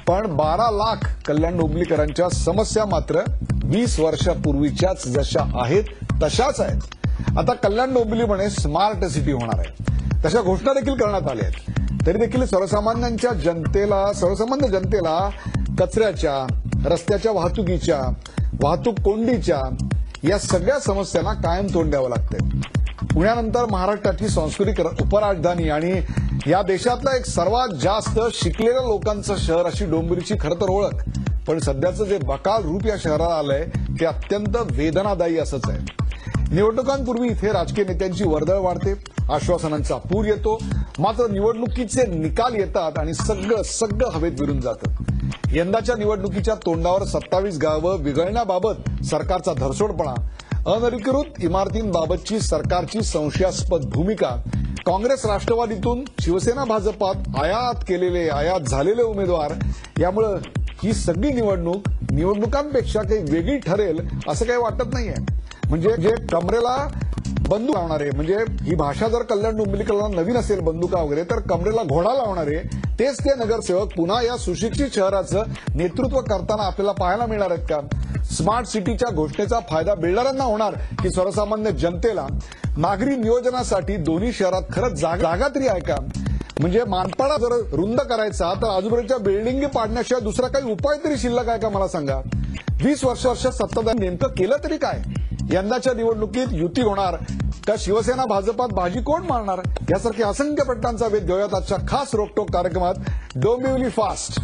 पण 12 लाख कल्याण डोंबिवलीकरांच्या समस्या मात्र 20 वर्षापूर्वीच्याच जशा आहेत तशाच आहेत। आता कल्याण डोंबिवली म्हणे स्मार्ट सिटी होणार आहे, तशा घोषणा देखील करण्यात आल्या आहेत। तरी देखील सर्वसामान्य जनतेला कचऱ्याच्या, रस्त्याच्या वाहतुकीच्या, वाहतूक कोंडीच्या या सगळ्या समस्यांना कायम तोंड द्यावं लागतंय। पुण्यानंतर महाराष्ट्राची सांस्कृतिक उपराजधानी आणि या देशातलं एक सर्वात जास्त शिकलेल्या लोकांचं शहर अशी डोंबिवलीची खरं तर ओळख, पण सध्याचं जे बकाल रूप या शहराला आलंय ते अत्यंत वेदनादायी असंच आहे। निवडणुकांपूर्वी इथे राजकीय नेत्यांची वर्दळ वाढते, आश्वासनांचा पूर येतो, मात्र निवडणुकीचे निकाल येतात आणि सगळं हवेत विरून जातं। यंदाच्या निवडणुकीच्या तोंडावर 27 गावं विघळण्याबाबत सरकारचा धरसोडपणा, अनधिकृत इमारतींबाबतची सरकारची संशयास्पद भूमिका, काँग्रेस राष्ट्रवादीतून शिवसेना भाजपात आयात झालेले उमेदवार, यामुळे ही सगळी निवडणुकांपेक्षा काही वेगळी ठरेल असं काही वाटत नाहीये। म्हणजे जे कमरेला बंदूक लावणारे, म्हणजे ही भाषा जर कल्याण डोंबिवलीकरांना नवीन असेल बंदुका वगैरे, तर कमरेला घोडा लावणारे तेच ते नगरसेवक पुन्हा या सुशिक्षित शहराचं नेतृत्व करताना आपल्याला पाहायला मिळणार आहेत का? स्मार्ट सिटीच्या घोषणेचा फायदा बिल्डरांना होणार की सर्वसामान्य जनतेला? नागरी नियोजनासाठी दोन्ही शहरात खरंच जागा तरी आहे का? म्हणजे मानपाडा जर रुंद करायचा तर आजूबाजूच्या बिल्डिंगी पाडण्याशिवाय दुसरा काही उपाय तरी शिल्लक आहे का मला सांगा? 20 वर्ष सत्ताधारी नेमकं केलं तरी काय? यंदाच्या निवडणुकीत युती होणार का शिवसेना भाजपात बाजी कोण मारणार? यासारख्या असंख्य प्रश्नांचा वेध घेऊयात आजच्या खास रोकटोक कार्यक्रमात डोंबिवली फास्ट।